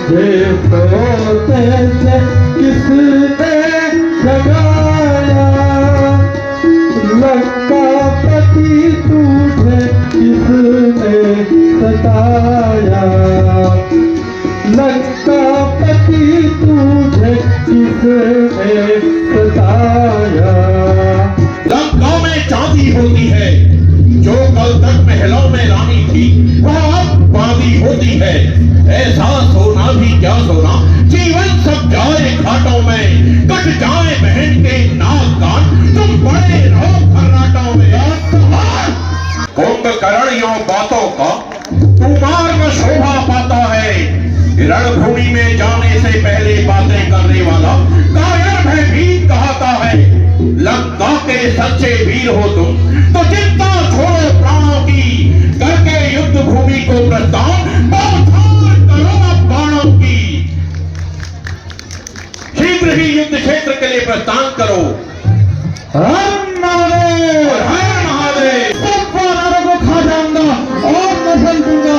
सोते से किसने जगाया, लंकापति तुझे किसने सताया, लंकापति तुझे किसने सताया। लंका में चांदी होती है, जो कल तक महलों में रानी थी वह अब बांदी होती है। ऐसा सोना भी क्या सोना, जीवन सब जाए घाटों में, कट जाए बहन के नाक कान, तुम बड़े रहो खर्राटों में। कुंभकर्ण बातों का कुमार में शोभा पाता है, रणभूमि में जाने से पहले बातें करने वाला कायर भयभीत कहता है। लंका के सच्चे वीर हो तुम तो चिंता छोड़ो प्राणों की, करके युद्ध भूमि को प्रस्थान बौछार करो अब बाणों की। शीघ्र ही युद्ध क्षेत्र के लिए प्रस्थान करो। हर महादेव, हर महादेव। सब वानरों को खा जाऊंगा और नस्ल दूंगा।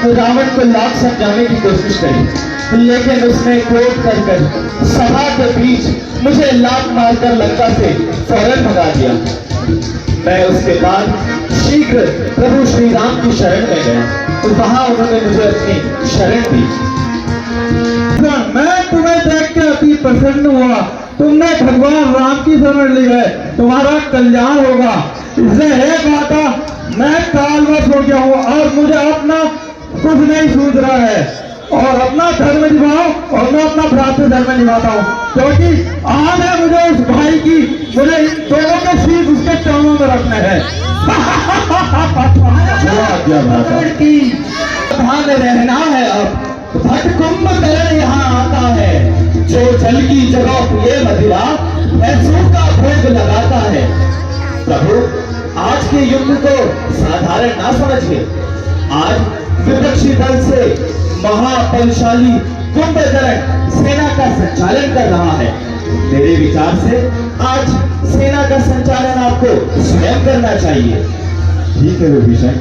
रावण को लाख समझाने की कोशिश करी, लेकिन उसने क्रोध कर सभा के बीच मुझे लात मारकर लंका से फौरन भगा दिया। मैं उसके बाद शीघ्र प्रभु श्री राम की शरण में गया, तो वहां उन्होंने मुझे अपनी शरण दी। मैं तुम्हें देख के अति प्रसन्न हुआ, तुमने भगवान राम की शरण ली है, तुम्हारा कल्याण होगा। इसलिए हे माता, मैं कालवश हो गया हूँ और मुझे अपना कुछ नहीं सूझ रहा है, और अपना धर्म निभाओ और मैं अपना भ्रातृ धर्म निभाता हूँ, क्योंकि आज है मुझे उस भाई की, मुझे इन दोनों के शीश उसके चरणों में रखने हैं। ध्यान रहना है। अब भट कुंभकर्ण यहाँ आता है, जो जल की जगह पिए मदिरा भैंसों का भोग लगाता है। प्रभु, आज के युद्ध को साधारण ना समझिए। आज विपक्षी दल से महाबलशाली कुंभकर्ण सेना का संचालन कर रहा है। मेरे विचार से आज सेना का संचालन आपको स्वयं करना चाहिए। ठीक है विभीषण।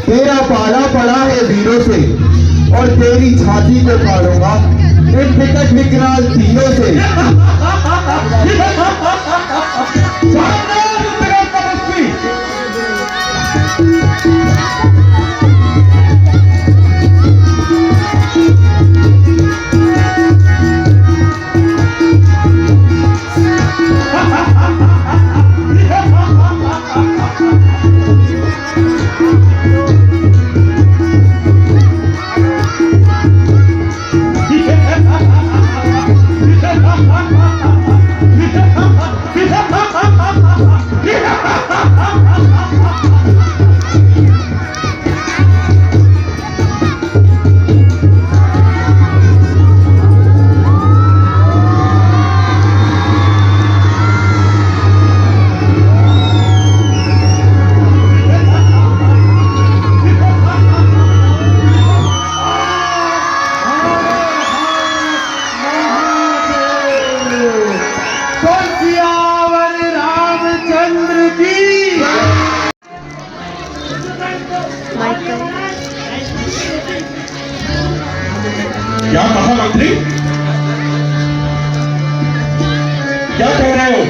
तेरा पाला पड़ा है वीरों से और तेरी छाती को फाड़ूंगा इन टिकट विकराल तीरों से। Ha ha ha! कहा मंत्री? क्या कह रहे हो?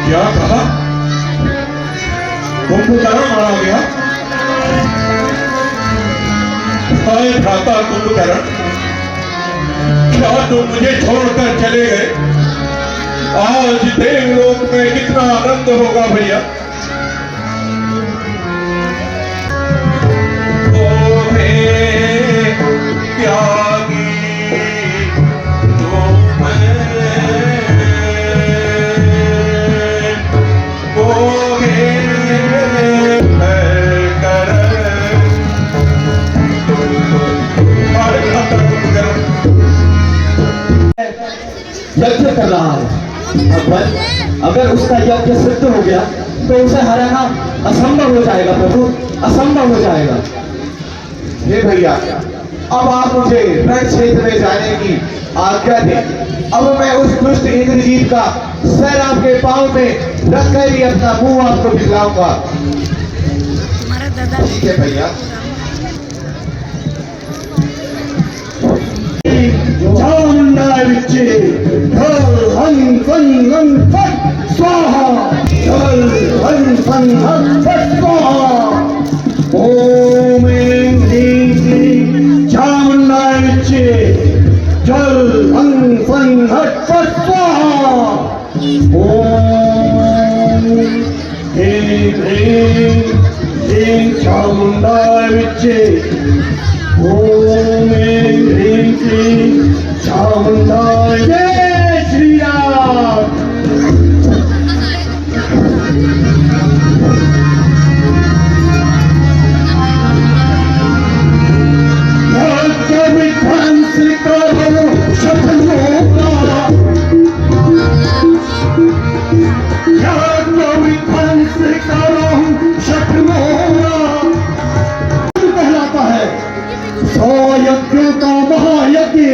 क्या कहा? कुंभकर्ण मारा गया? हाय भ्राता कुंभकर्ण, क्या तुम मुझे छोड़कर चले गए? आज देवलोक में कितना आनंद होगा भैया। ओ हे त्यागी तुम, ओ हे यज्ञ कर रहा है भगवान, अगर उसका यज्ञ सिद्ध हो गया तो उसे हराना असंभव हो जाएगा प्रभु, असंभव हो जाएगा। हे भैया, अब आप मुझे रण क्षेत्र में जाने की आज्ञा दें। अब मैं उस दुष्ट इंद्रजीत का सर आपके पांव में रखकर ही अपना मुंह आपको दिखलाऊंगा। ठीक है भैया। चामुंडा विच्चे ढल हं फं हं फट स्वाहा, ढल हं फं हं फट स्वाहा। ओम ऐं ह्रीं क्लीं चामुंडा विच्चे ढल हं फं हट फट स्वाहा। ओम ऐं ह्रीं क्लीं चामुंडा विच्चे, ओम ऐं ह्रीं क्लीं चामुंडा। जय श्री राम। यज्ञ विध्वंस करो शत्रुओं का, यज्ञ विध्वंस करो शत्रुओं का। कहलाता है 100 यज्ञों का महायज्ञ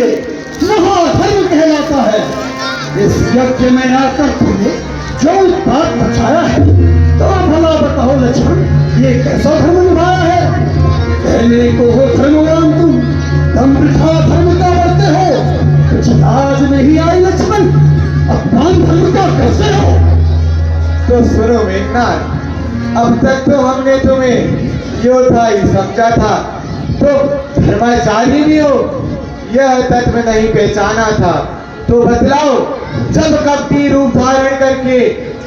महाधर्म कहलाता है। इस यज्ञ में आकर तुमने जो उत्पात मचाया है, तो भला बताओ लक्ष्मण, ये कैसा धर्म निभाया है? कहने को हो धर्मवान तुम, दम वृथा धर्म का बढ़ते हो। कुछ लाज नहीं आई लक्ष्मण, अपमान धर्म का कैसे हो? तो सुनो मेघनाथ, अब तक तो हमने तुम्हें योद्धा ही समझा था, तो धर्माचारी भी हो यह तत्व नहीं पहचाना था। तो बतलाओ, जब कपटी रूप धारण करके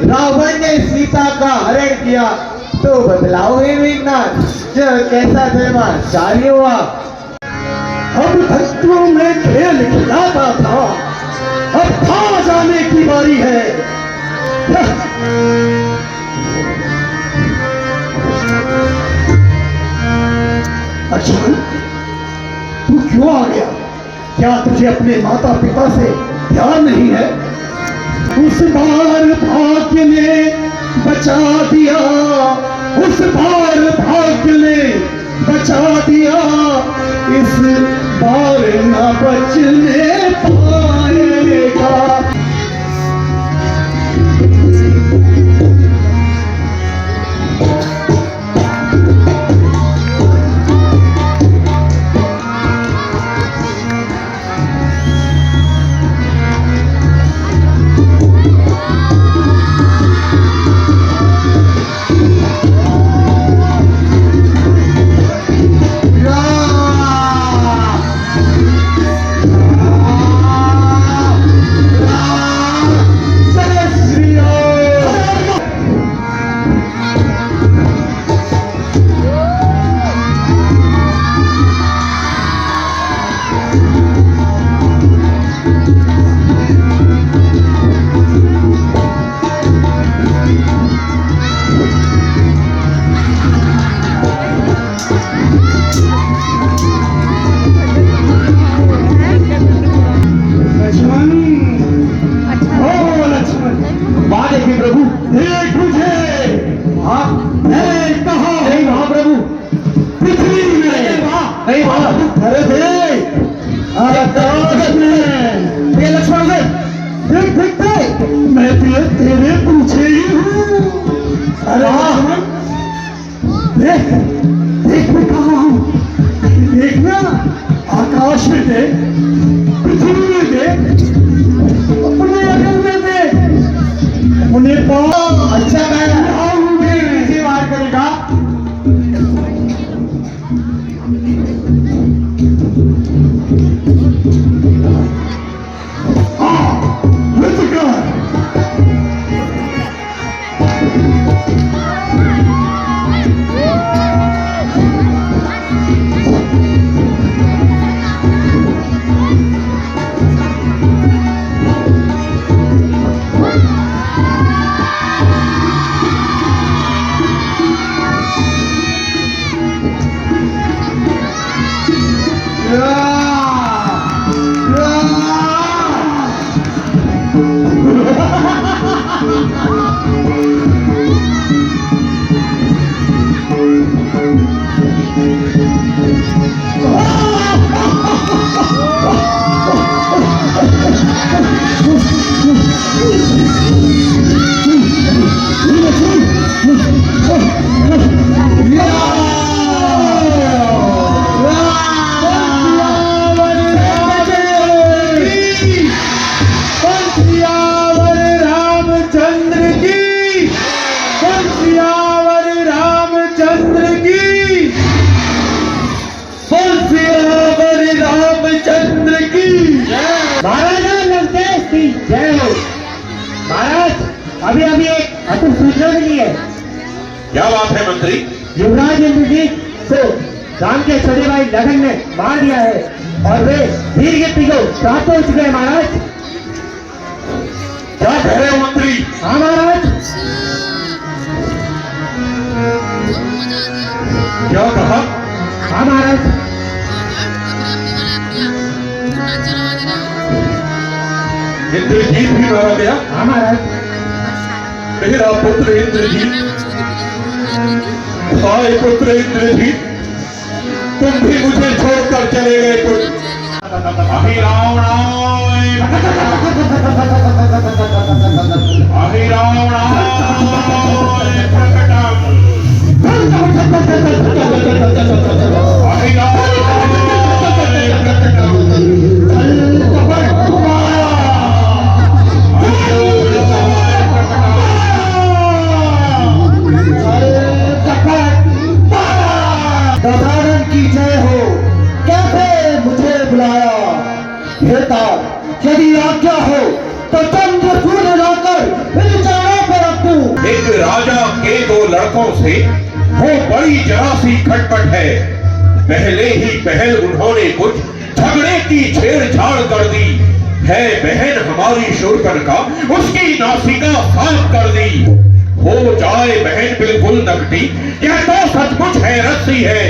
रावण ने सीता का हरण किया, तो बतलाओ हे मेघनाथ, यह कैसा धर्माचारी हुआ? अब भक्तों में खेल खिलाता था, अब था जाने की बारी है। लक्ष्मण, तू क्यों आ गया? क्या तुझे अपने माता पिता से प्यार नहीं है? उस बार भाग्य ने बचा दिया, उस बार भाग्य ने बचा दिया, इस बार न बचने पाएगा। अरे लक्ष्मण देख देख देख, मैं तेरे पीछे ही हूँ। अरे देख देख मैं कहा हूँ, आकाश में थे, पृथ्वी में थे, अपने अगल में थे, उन्हें अच्छा कह वार करेगा। अभी अभी एक अटूट सूचना मिली है। क्या बात है मंत्री? युवराज इंद्रजीत को राम के छोटे भाई लगन ने मार दिया है और वे वीर कीर्ति को प्राप्त हो चुके हैं महाराज। क्या कह रहे हो मंत्री? हाँ महाराज। क्या कहा? हाँ महाराज। इंद्रजीत भी मारा गया? हाँ महाराज। मेरा पुत्र इंद्रजीत, हाय पुत्र इंद्रजीत, तुम भी मुझे छोड़कर चले गए। पुत्र अहि रावणाय, अहि रावणाय प्रकटम, अहि रावणाय प्रकटम। दशानन की जय हो। कैसे मुझे बुलाया? बेटा, यदि आज्ञा हो तो चंद्र सूर्य लाकर इन चारों पर रख दूं। एक राजा के दो लड़कों से वो बड़ी जरा सी खटपट है। पहले ही पहल उन्होंने कुछ झगड़े की छेड़छाड़ कर दी है। बहन हमारी शूरपणखा उसकी नासिका साफ कर दी। हो जाए बहन बिल्कुल नकटी, यह तो सचमुच हैरत सी है।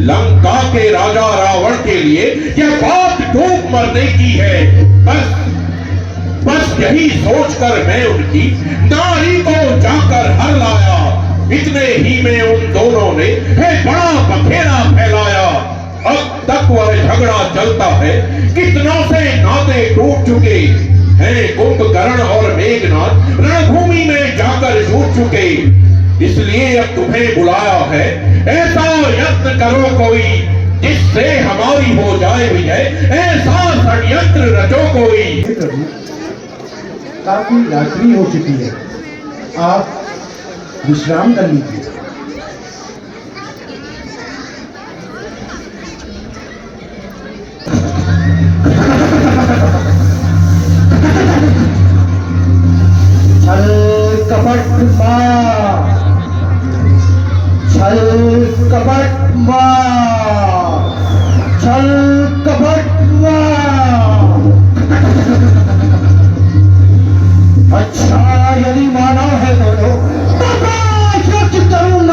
लंका के राजा रावण के लिए यह बात डूब मरने की है। बस यही सोचकर मैं उनकी नारी को जाकर हर लाया। इतने ही में उन दोनों ने बड़ा बखेड़ा फैलाया। अब तक वह झगड़ा चलता है। कितनों से नाते टूट चुके हैं। कुंभकर्ण और मेघनाथ रणभूमि में जाकर जूट चुके। इसलिए अब तुम्हें बुलाया है। ऐसा यत्न करो कोई जिससे हमारी हो जाए विजय। ऐसा षड्यंत्र रचो कोई। काफी रात्रि हो चुकी है, आप विश्राम कर लीजिए। छल कपट मार, छल कपट मार, छल कपट मार। अच्छा, यदि मानव है तो यज्ञ करूंगा।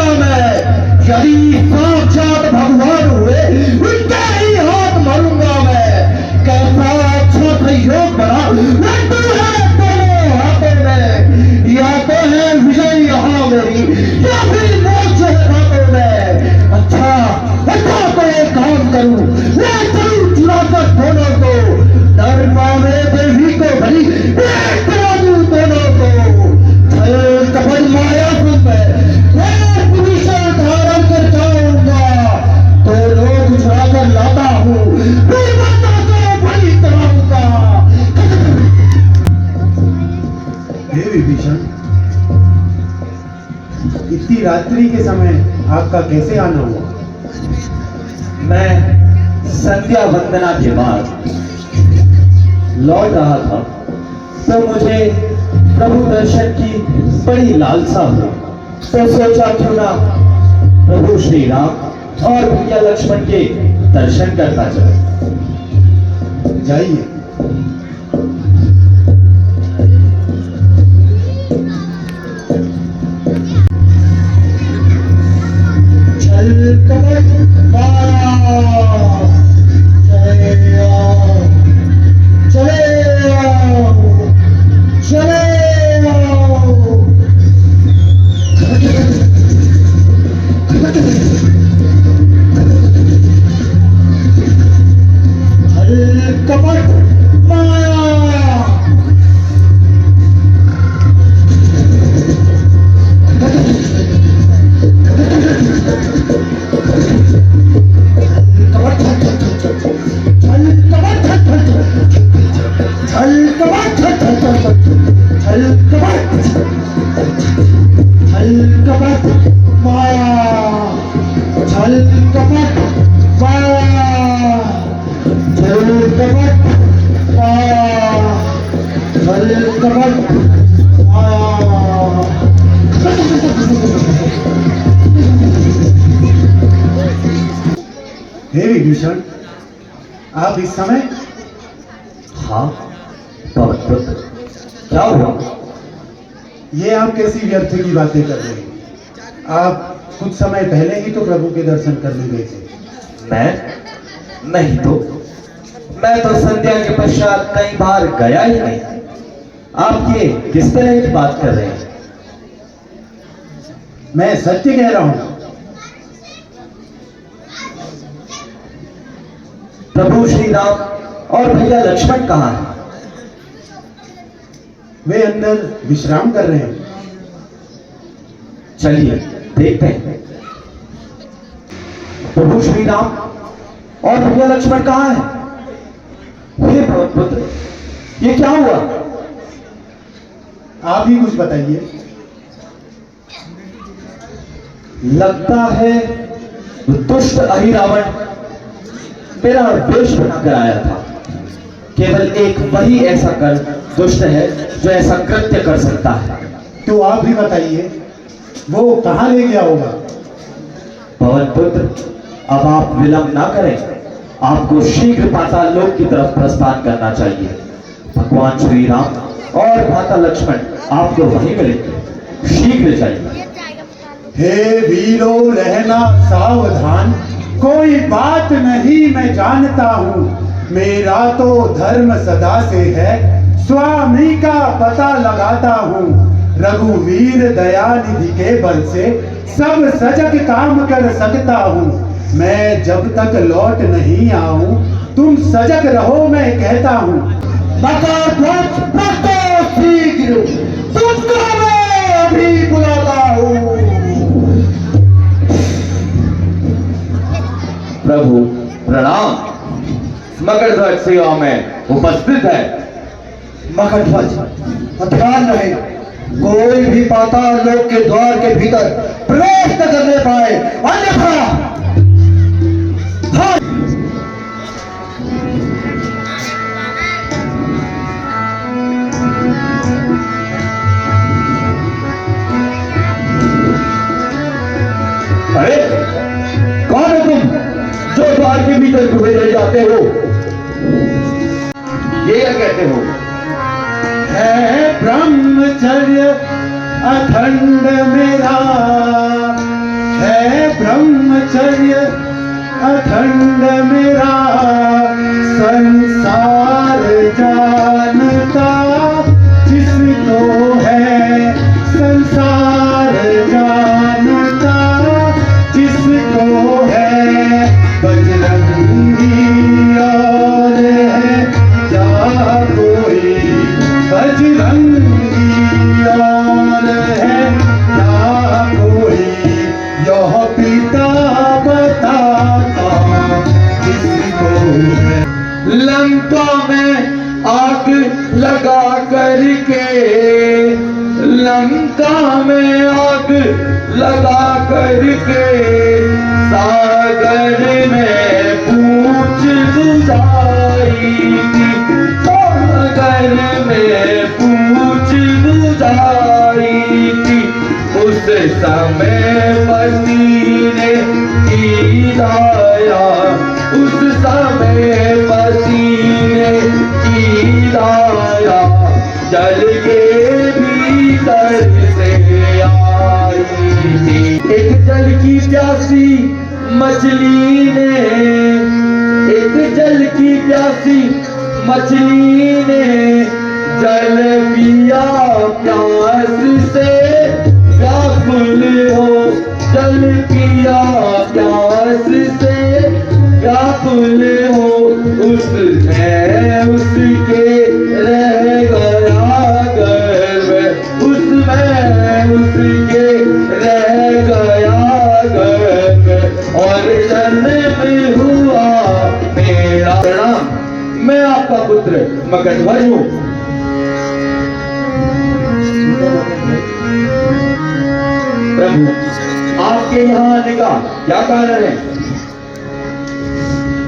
घड़ी के समय आपका कैसे आना हुआ? मैं संध्या वंदना के बाद लौट रहा था तो मुझे प्रभु दर्शन की बड़ी लालसा हुई, तो सोचा क्यों ना प्रभु श्री राम और भैया लक्ष्मण के दर्शन करता चलो। जाइए। चल कमल हे विभीषण, आप इस समय? हाँ पवन पुत्र, क्या हुआ? ये आप कैसी व्यर्थ की बातें कर रहे हैं? आप कुछ समय पहले ही तो प्रभु के दर्शन करने गए थे। मैं नहीं तो, मैं तो संध्या के पश्चात कई बार गया ही नहीं। आप ये किस तरह की बात कर रहे हैं? मैं सत्य कह रहा हूं। प्रभु श्री राम और भैया लक्ष्मण कहाँ हैं? वे अंदर विश्राम कर रहे हैं। चलिए देखते हैं। प्रभु श्री राम और भैया लक्ष्मण कहाँ हैं? हे पवन पुत्र, ये क्या हुआ? आप ही कुछ बताइए। लगता है दुष्ट अहिरावण मेरा वेश बनाकर आया था। केवल एक वही ऐसा कर दुष्ट है जो ऐसा कृत्य कर सकता है। तो आप भी बताइए, वो कहां ले गया होगा? पवन पुत्र, अब आप विलंब ना करें। आपको शीघ्र पाताल लोक की तरफ प्रस्थान करना चाहिए। भगवान श्री राम और माता लक्ष्मण आपको वहीं मिलेंगे। शीघ्र जाइए। हे वीरो, रहना सावधान। कोई बात नहीं मैं जानता हूँ, मेरा तो धर्म सदा से है, स्वामी का पता लगाता हूँ। रघुवीर दयानिधि के बल से सब सजग काम कर सकता हूँ। मैं जब तक लौट नहीं आऊं तुम सजग रहो, मैं कहता हूँ। शीघ्र तुमको मैं अभी बुलाता हूँ। प्रभु प्रणाम। मकरध्वज सेवा में उपस्थित है। मकरध्वज हथियार रहे, कोई भी पाताल लोक के द्वार के भीतर प्रवेश न करने पाए, अन्यथा अरे कौन हो तुम जो द्वार के भीतर घुसे रह जाते हो? ये क्या कहते हो? है ब्रह्मचर्य अखंड मेरा, है ब्रह्मचर्य अखंड मेरा। संसार जानता जिसको है, संसार जानता जिसको है। बजरंगी और है क्या कोई, बजरंगी और है क्या कोई। यह पिता बताता जिसको है। लंका में आग लगा करके, लंका में आग लगा करके सागर में पूछ बुझाई थी, सागर में पूछ बुझाई थी। उस समय पति ने की दाया, उस समय पति ने की दाया, जल के भीतर से आई थी। एक जल की प्यासी मछली ने, एक जल की प्यासी मछली ने जल पिया प्यास से व्याकुल हो, जल पिया प्यास से व्याकुल हो। उसने उसके रह गया गर्व, उसमें उसके रह गया गर्व, और जन्म हुआ मेरा। प्रणाम, मैं आपका पुत्र मकरध्वज हूँ। प्रभु, आपके यहाँ आने का क्या कारण है?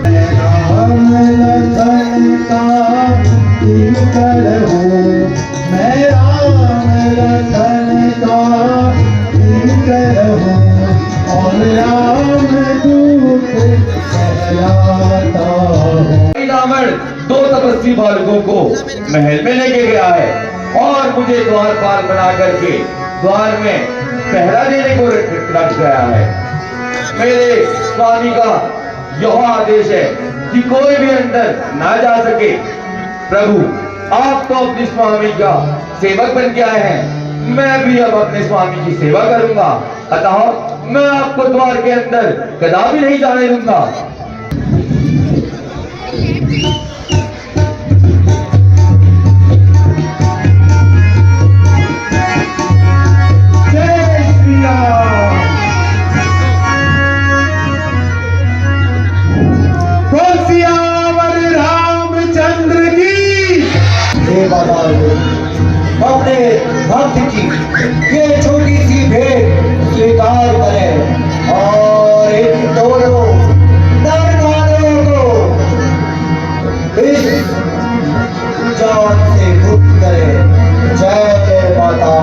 राम लखन का किंकर हूँ, मैं राम लखन का किंकर हूँ, और राम दूत कहलाता हूँ। रावण 2 तपस्वी बालकों को महल में लेके गया है और मुझे द्वारपाल बना करके द्वार में पहरा देने को रख गया है। मेरे स्वामी का यह आदेश है कि कोई भी अंदर ना जा सके। प्रभु, आप तो अपने स्वामी का सेवक बन के आए हैं, मैं भी अब अपने स्वामी की सेवा करूंगा, अतः मैं आपको द्वार के अंदर कदापि नहीं जाने दूंगा। अपने भक्त की ये छोटी सी भेंट स्वीकार करें और इन दोनों नरमानवों को इस जान से मुक्त करें। जय माता।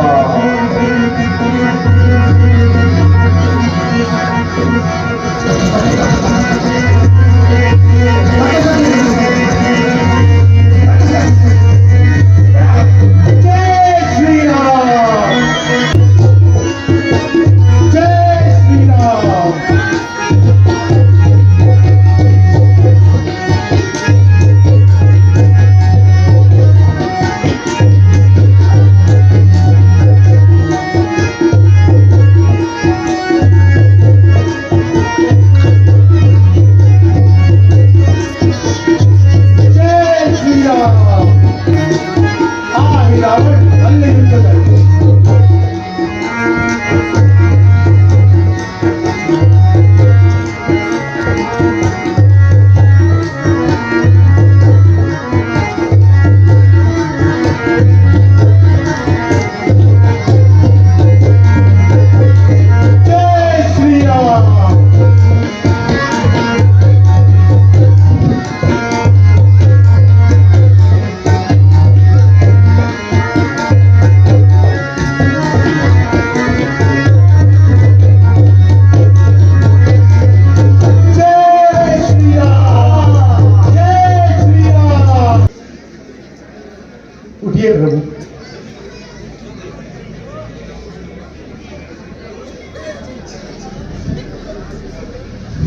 उठिए प्रभु।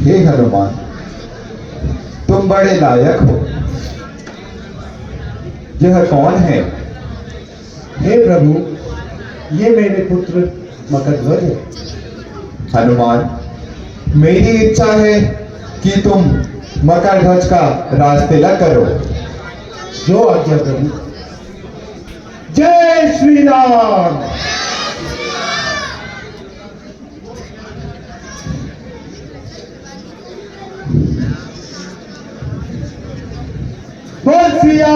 हे हनुमान, तुम बड़े लायक हो। यह कौन है? हे प्रभु, ये मेरे पुत्र मकरध्वज है। हनुमान, मेरी इच्छा है कि तुम मकरध्वज का राज तिलक करो। जो आज्ञा प्रभु। जय श्री राम। बोल सिया